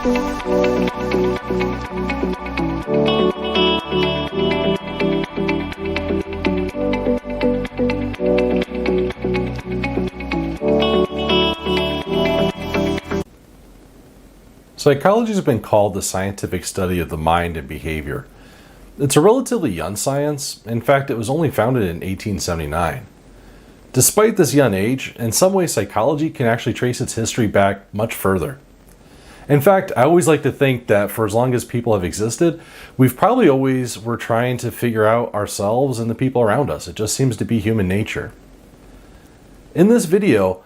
Psychology has been called the scientific study of the mind and behavior. It's a relatively young science. In fact, it was only founded in 1879. Despite this young age, in some ways psychology can actually trace its history back much further. In fact, I always like to think that for as long as people have existed, we've probably always were trying to figure out ourselves and the people around us. It just seems to be human nature. In this video,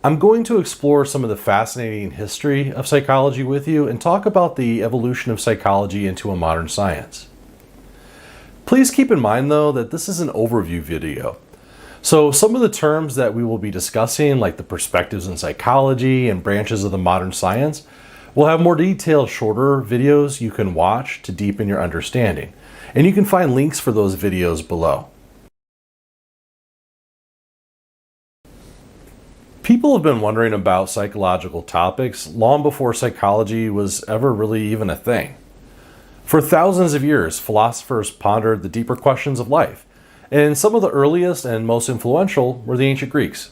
I'm going to explore some of the fascinating history of psychology with you and talk about the evolution of psychology into a modern science. Please keep in mind though that this is an overview video. So some of the terms that we will be discussing, like the perspectives in psychology and branches of the modern science, will have more detailed, shorter videos you can watch to deepen your understanding. And you can find links for those videos below. People have been wondering about psychological topics long before psychology was ever really even a thing. For thousands of years, philosophers pondered the deeper questions of life, and some of the earliest and most influential were the ancient Greeks.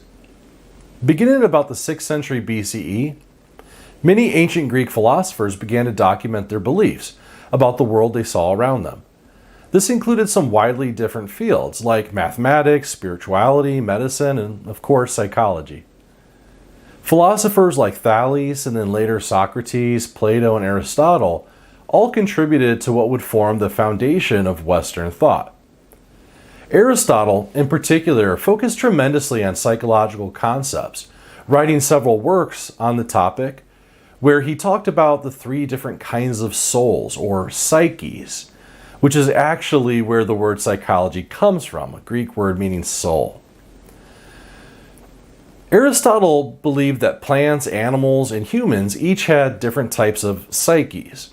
Beginning at about the 6th century BCE, many ancient Greek philosophers began to document their beliefs about the world they saw around them. This included some widely different fields like mathematics, spirituality, medicine, and of course psychology. Philosophers like Thales and then later Socrates, Plato, and Aristotle all contributed to what would form the foundation of Western thought. Aristotle, in particular, focused tremendously on psychological concepts, writing several works on the topic where he talked about the 3 different kinds of souls, or psyches, which is actually where the word psychology comes from, a Greek word meaning soul. Aristotle believed that plants, animals, and humans each had different types of psyches.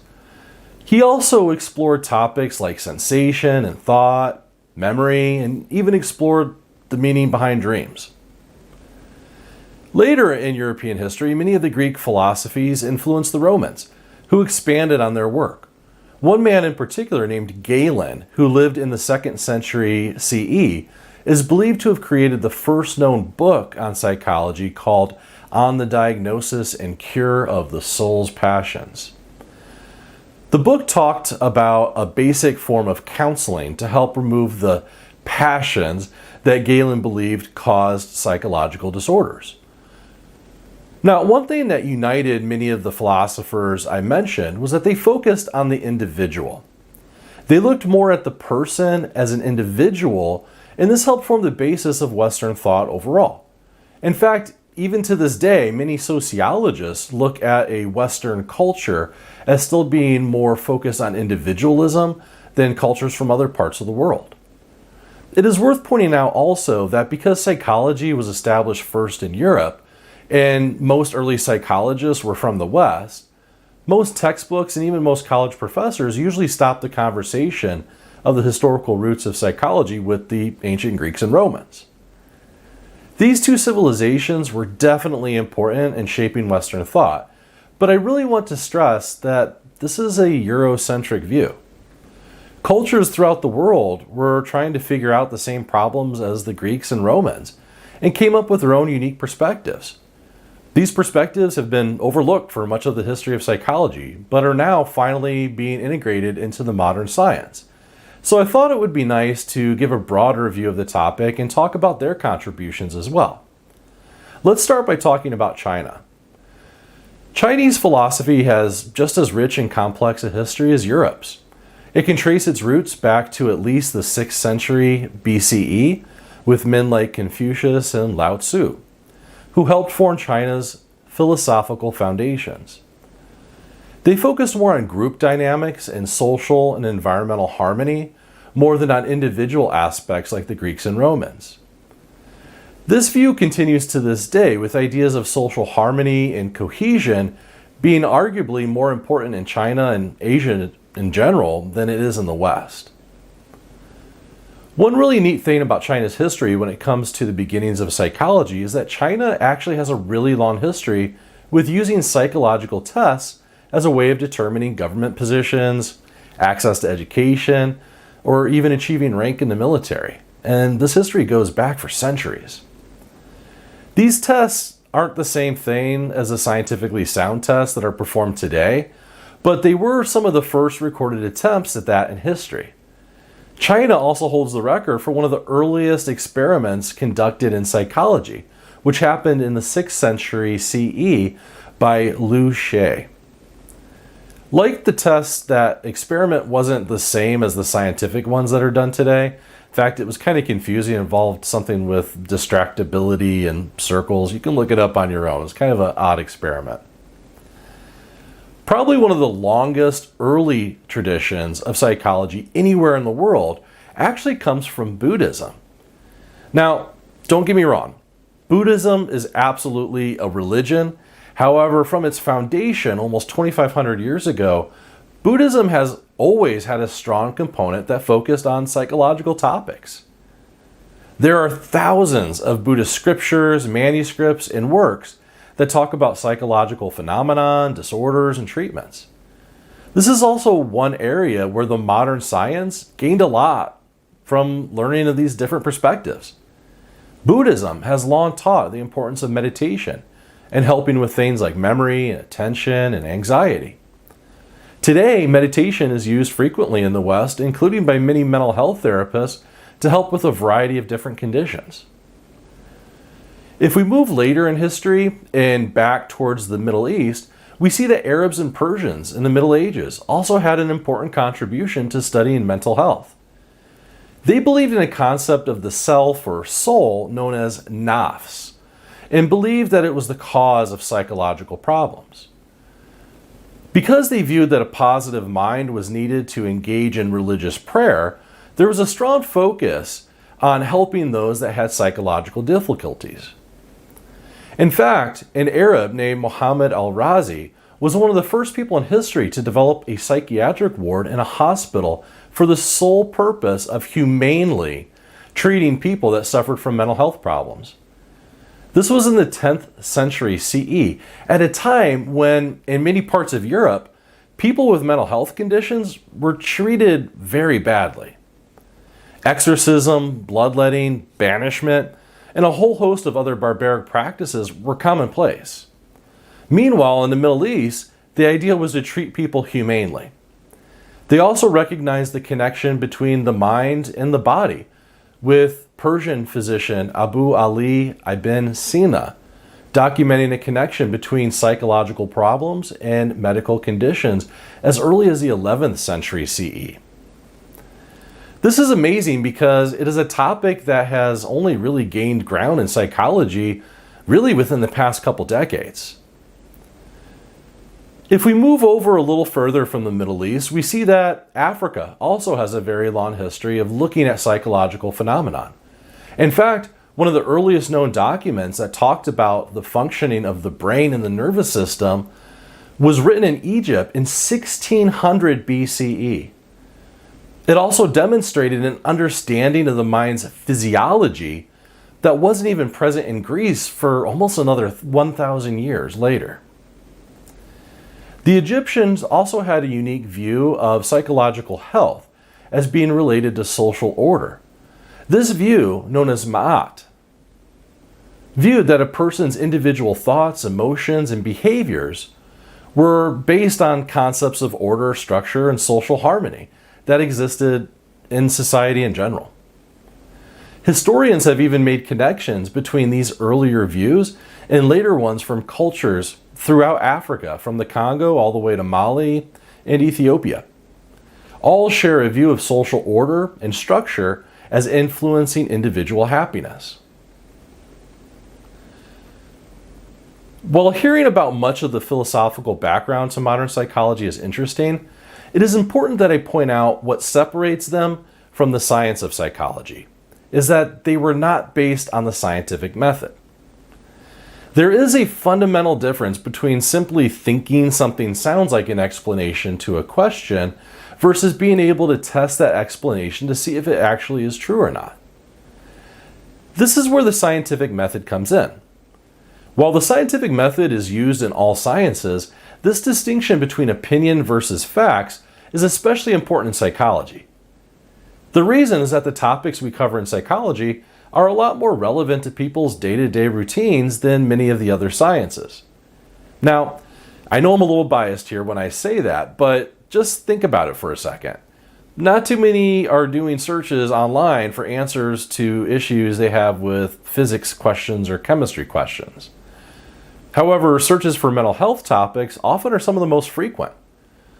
He also explored topics like sensation and thought, memory, and even explored the meaning behind dreams. Later in European history, many of the Greek philosophies influenced the Romans, who expanded on their work. One man in particular, named Galen, who lived in the 2nd century CE, is believed to have created the first known book on psychology called On the Diagnosis and Cure of the Soul's Passions. The book talked about a basic form of counseling to help remove the passions that Galen believed caused psychological disorders. Now, one thing that united many of the philosophers I mentioned was that they focused on the individual. They looked more at the person as an individual, and this helped form the basis of Western thought overall. In fact, even to this day, many sociologists look at a Western culture as still being more focused on individualism than cultures from other parts of the world. It is worth pointing out also that because psychology was established first in Europe, and most early psychologists were from the West, most textbooks and even most college professors usually stop the conversation of the historical roots of psychology with the ancient Greeks and Romans. These 2 civilizations were definitely important in shaping Western thought, but I really want to stress that this is a Eurocentric view. Cultures throughout the world were trying to figure out the same problems as the Greeks and Romans and came up with their own unique perspectives. These perspectives have been overlooked for much of the history of psychology, but are now finally being integrated into the modern science. So I thought it would be nice to give a broader view of the topic and talk about their contributions as well. Let's start by talking about China. Chinese philosophy has just as rich and complex a history as Europe's. It can trace its roots back to at least the 6th century BCE with men like Confucius and Lao Tzu, who helped form China's philosophical foundations. They focused more on group dynamics and social and environmental harmony more than on individual aspects like the Greeks and Romans. This view continues to this day, with ideas of social harmony and cohesion being arguably more important in China and Asia in general than it is in the West. One really neat thing about China's history when it comes to the beginnings of psychology is that China actually has a really long history with using psychological tests as a way of determining government positions, access to education, or even achieving rank in the military. And this history goes back for centuries. These tests aren't the same thing as the scientifically sound tests that are performed today, but they were some of the first recorded attempts at that in history. China also holds the record for one of the earliest experiments conducted in psychology, which happened in the 6th century CE by Liu Xie. Like the tests, that experiment wasn't the same as the scientific ones that are done today. In fact, it was kind of confusing. It involved something with distractibility and circles. You can look it up on your own. It's kind of an odd experiment. Probably one of the longest early traditions of psychology anywhere in the world actually comes from Buddhism. Now, don't get me wrong. Buddhism is absolutely a religion. However, from its foundation almost 2,500 years ago, Buddhism has always had a strong component that focused on psychological topics. There are thousands of Buddhist scriptures, manuscripts, and works that talk about psychological phenomena, disorders, and treatments. This is also one area where the modern science gained a lot from learning of these different perspectives. Buddhism has long taught the importance of meditation and helping with things like memory, attention, and anxiety. Today, meditation is used frequently in the West, including by many mental health therapists, to help with a variety of different conditions. If we move later in history and back towards the Middle East, we see that Arabs and Persians in the Middle Ages also had an important contribution to studying mental health. They believed in a concept of the self or soul known as nafs, and believed that it was the cause of psychological problems. Because they viewed that a positive mind was needed to engage in religious prayer, there was a strong focus on helping those that had psychological difficulties. In fact, an Arab named Muhammad al-Razi was one of the first people in history to develop a psychiatric ward in a hospital for the sole purpose of humanely treating people that suffered from mental health problems. This was in the 10th century CE, at a time when, in many parts of Europe, people with mental health conditions were treated very badly. Exorcism, bloodletting, banishment, and a whole host of other barbaric practices were commonplace. Meanwhile, in the Middle East, the idea was to treat people humanely. They also recognized the connection between the mind and the body, with Persian physician Abu Ali ibn Sina documenting a connection between psychological problems and medical conditions as early as the 11th century CE. This is amazing because it is a topic that has only really gained ground in psychology really within the past couple decades. If we move over a little further from the Middle East, we see that Africa also has a very long history of looking at psychological phenomenon. In fact, one of the earliest known documents that talked about the functioning of the brain and the nervous system was written in Egypt in 1600 BCE. It also demonstrated an understanding of the mind's physiology that wasn't even present in Greece for almost another 1,000 years later. The Egyptians also had a unique view of psychological health as being related to social order. This view, known as Ma'at, viewed that a person's individual thoughts, emotions, and behaviors were based on concepts of order, structure, and social harmony that existed in society in general. Historians have even made connections between these earlier views and later ones from cultures throughout Africa, from the Congo all the way to Mali and Ethiopia. All share a view of social order and structure as influencing individual happiness. While hearing about much of the philosophical background to modern psychology is interesting, it is important that I point out what separates them from the science of psychology, is that they were not based on the scientific method. There is a fundamental difference between simply thinking something sounds like an explanation to a question versus being able to test that explanation to see if it actually is true or not. This is where the scientific method comes in. While the scientific method is used in all sciences, this distinction between opinion versus facts is especially important in psychology. The reason is that the topics we cover in psychology are a lot more relevant to people's day-to-day routines than many of the other sciences. Now, I know I'm a little biased here when I say that, but just think about it for a second. Not too many are doing searches online for answers to issues they have with physics questions or chemistry questions. However, searches for mental health topics often are some of the most frequent.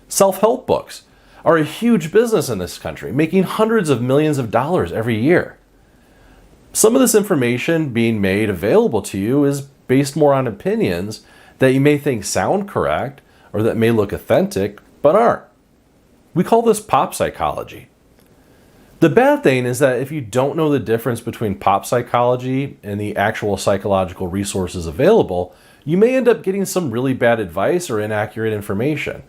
Self-help books are a huge business in this country, making hundreds of millions of dollars every year. Some of this information being made available to you is based more on opinions that you may think sound correct or that may look authentic, but aren't. We call this pop psychology. The bad thing is that if you don't know the difference between pop psychology and the actual psychological resources available, you may end up getting some really bad advice or inaccurate information.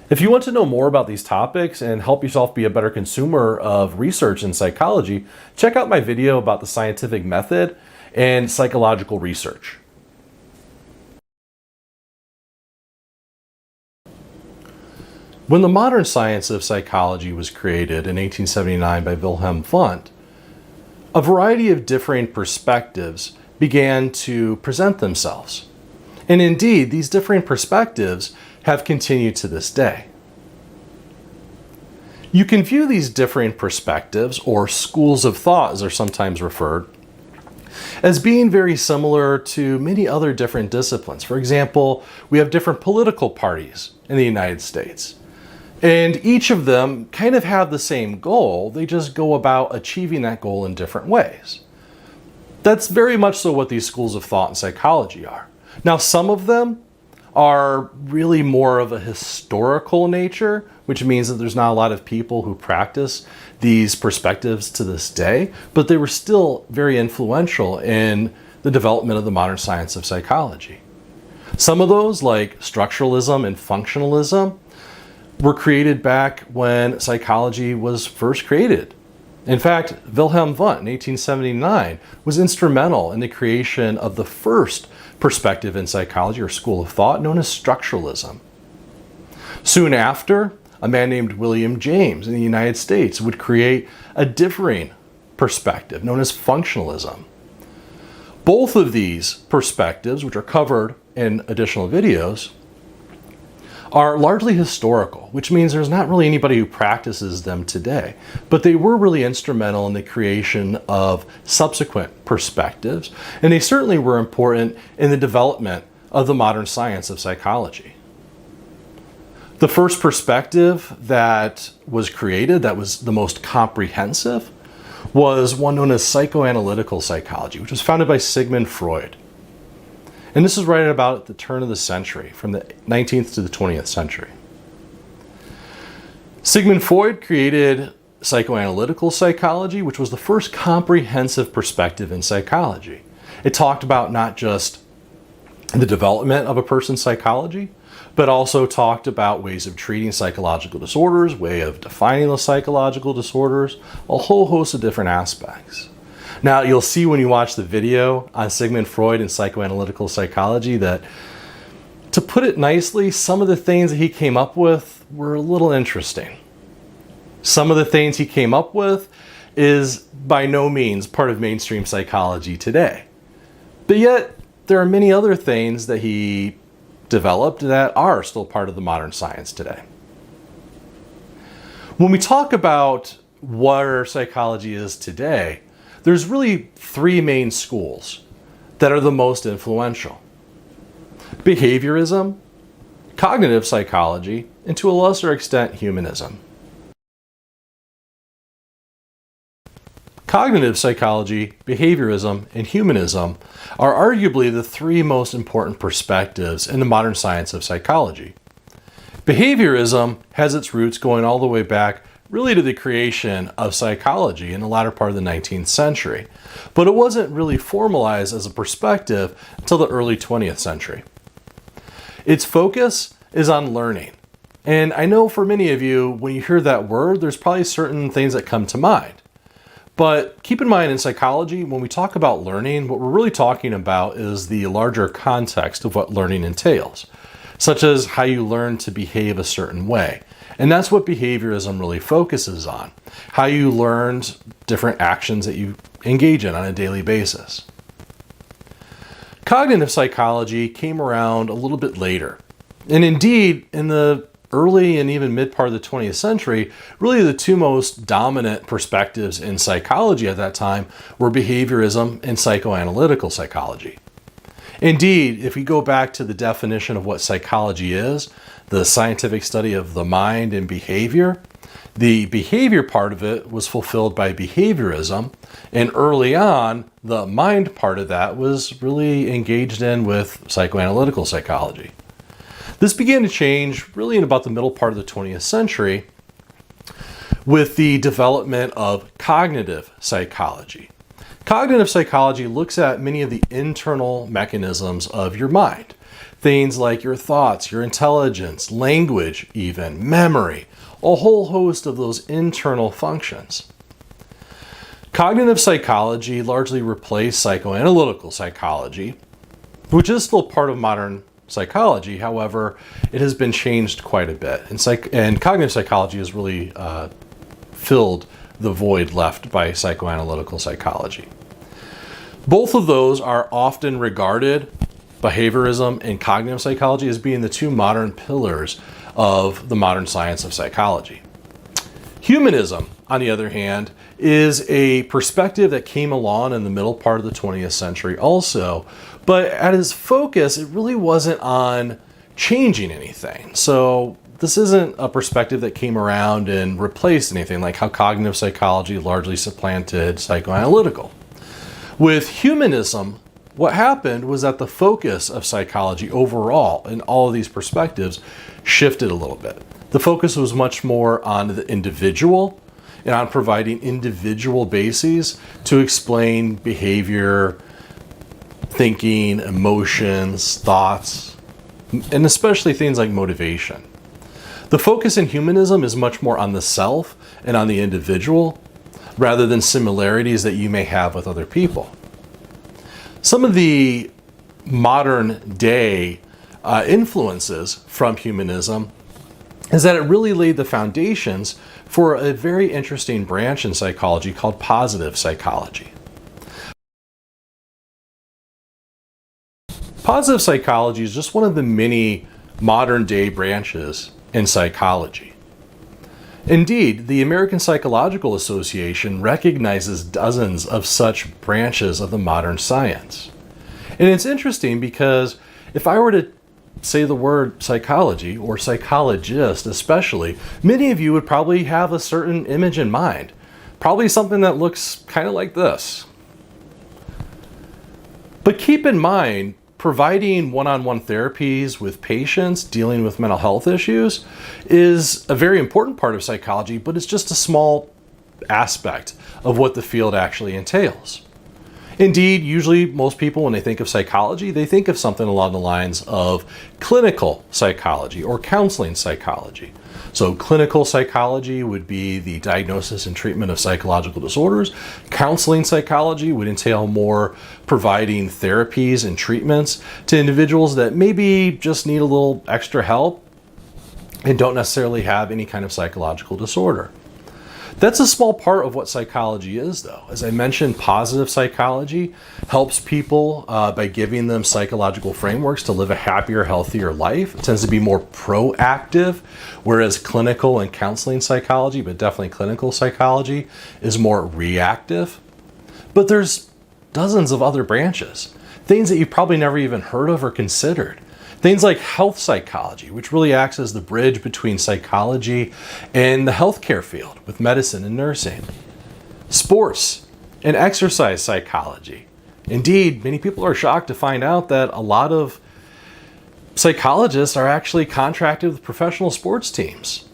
If you want to know more about these topics and help yourself be a better consumer of research in psychology, check out my video about the scientific method and psychological research. When the modern science of psychology was created in 1879 by Wilhelm Wundt, a variety of differing perspectives began to present themselves. And indeed, these differing perspectives have continued to this day. You can view these differing perspectives, or schools of thought as they're sometimes referred, as being very similar to many other different disciplines. For example, we have different political parties in the United States. And each of them kind of have the same goal, they just go about achieving that goal in different ways. That's very much so what these schools of thought in psychology are. Now, some of them are really more of a historical nature, which means that there's not a lot of people who practice these perspectives to this day, but they were still very influential in the development of the modern science of psychology. Some of those, like structuralism and functionalism, were created back when psychology was first created. In fact, Wilhelm Wundt in 1879 was instrumental in the creation of the first perspective in psychology, or school of thought, known as structuralism. Soon after, a man named William James in the United States would create a differing perspective known as functionalism. Both of these perspectives, which are covered in additional videos, are largely historical, which means there's not really anybody who practices them today. But they were really instrumental in the creation of subsequent perspectives, and they certainly were important in the development of the modern science of psychology. The first perspective that was created, that was the most comprehensive, was one known as psychoanalytical psychology, which was founded by Sigmund Freud. And this is right about at the turn of the century, from the 19th to the 20th century. Sigmund Freud created psychoanalytical psychology, which was the first comprehensive perspective in psychology. It talked about not just the development of a person's psychology, but also talked about ways of treating psychological disorders, way of defining those psychological disorders, a whole host of different aspects. Now, you'll see when you watch the video on Sigmund Freud and psychoanalytical psychology that, to put it nicely, some of the things that he came up with were a little interesting. Some of the things he came up with is by no means part of mainstream psychology today. But yet, there are many other things that he developed that are still part of the modern science today. When we talk about where psychology is today, there's really three main schools that are the most influential: behaviorism, cognitive psychology, and to a lesser extent, humanism. Cognitive psychology, behaviorism, and humanism are arguably the three most important perspectives in the modern science of psychology. Behaviorism has its roots going all the way back really to the creation of psychology in the latter part of the 19th century, but it wasn't really formalized as a perspective until the early 20th century. Its focus is on learning, and I know for many of you, when you hear that word, there's probably certain things that come to mind. But keep in mind, in psychology, when we talk about learning, what we're really talking about is the larger context of what learning entails, such as how you learn to behave a certain way. And that's what behaviorism really focuses on, how you learned different actions that you engage in on a daily basis. Cognitive psychology came around a little bit later. And indeed, in the early and even mid part of the 20th century, really the two most dominant perspectives in psychology at that time were behaviorism and psychoanalytical psychology. Indeed, if we go back to the definition of what psychology is, the scientific study of the mind and behavior, the behavior part of it was fulfilled by behaviorism, and early on, the mind part of that was really engaged in with psychoanalytical psychology. This began to change really in about the middle part of the 20th century with the development of cognitive psychology. Cognitive psychology looks at many of the internal mechanisms of your mind. Things like your thoughts, your intelligence, language even, memory, a whole host of those internal functions. Cognitive psychology largely replaced psychoanalytical psychology, which is still part of modern psychology. However, it has been changed quite a bit. And cognitive psychology has really filled the void left by psychoanalytical psychology. Both of those are often regarded, behaviorism and cognitive psychology, as being the two modern pillars of the modern science of psychology. Humanism, on the other hand, is a perspective that came along in the middle part of the 20th century also, but at its focus, it really wasn't on changing anything. So this isn't a perspective that came around and replaced anything, like how cognitive psychology largely supplanted psychoanalytical. With humanism, what happened was that the focus of psychology overall in all of these perspectives shifted a little bit. The focus was much more on the individual and on providing individual bases to explain behavior, thinking, emotions, thoughts, and especially things like motivation. The focus in humanism is much more on the self and on the individual rather than similarities that you may have with other people. Some of the modern day influences from humanism is that it really laid the foundations for a very interesting branch in psychology called positive psychology. Positive psychology is just one of the many modern day branches in psychology. Indeed, the American Psychological Association recognizes dozens of such branches of the modern science. And it's interesting because if I were to say the word psychology or psychologist especially, many of you would probably have a certain image in mind. Probably something that looks kind of like this. But keep in mind, providing one-on-one therapies with patients dealing with mental health issues is a very important part of psychology, but it's just a small aspect of what the field actually entails. Indeed, usually most people, when they think of psychology, they think of something along the lines of clinical psychology or counseling psychology. So clinical psychology would be the diagnosis and treatment of psychological disorders. Counseling psychology would entail more providing therapies and treatments to individuals that maybe just need a little extra help and don't necessarily have any kind of psychological disorder. That's a small part of what psychology is, though. As I mentioned, positive psychology helps people by giving them psychological frameworks to live a happier, healthier life. It tends to be more proactive, whereas clinical and counseling psychology, but definitely clinical psychology, is more reactive. But there's dozens of other branches, things that you've probably never even heard of or considered. Things like health psychology, which really acts as the bridge between psychology and the healthcare field with medicine and nursing. Sports and exercise psychology. Indeed, many people are shocked to find out that a lot of psychologists are actually contracted with professional sports teams.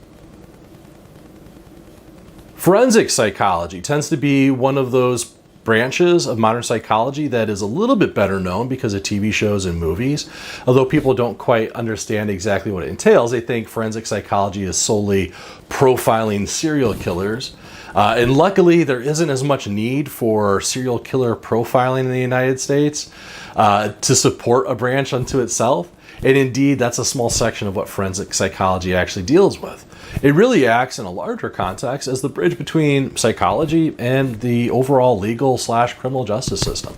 Forensic psychology tends to be one of those branches of modern psychology that is a little bit better known because of TV shows and movies. Although people don't quite understand exactly what it entails, they think forensic psychology is solely profiling serial killers. And luckily, there isn't as much need for serial killer profiling in the United States to support a branch unto itself. And indeed, that's a small section of what forensic psychology actually deals with. It really acts in a larger context as the bridge between psychology and the overall legal/criminal justice system.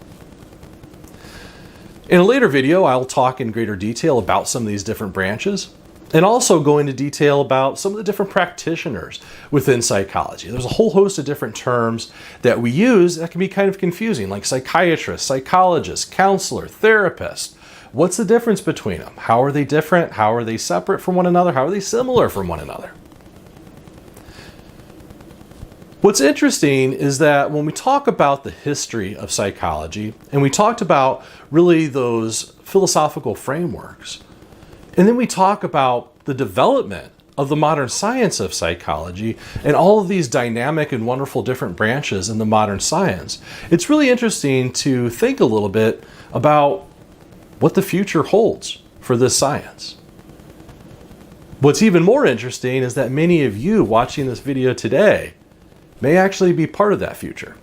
In a later video, I'll talk in greater detail about some of these different branches and also go into detail about some of the different practitioners within psychology. There's a whole host of different terms that we use that can be kind of confusing, like psychiatrist, psychologist, counselor, therapist. What's the difference between them? How are they different? How are they separate from one another? How are they similar from one another? What's interesting is that when we talk about the history of psychology, and we talked about really those philosophical frameworks, and then we talk about the development of the modern science of psychology and all of these dynamic and wonderful different branches in the modern science, it's really interesting to think a little bit about what the future holds for this science. What's even more interesting is that many of you watching this video today may actually be part of that future.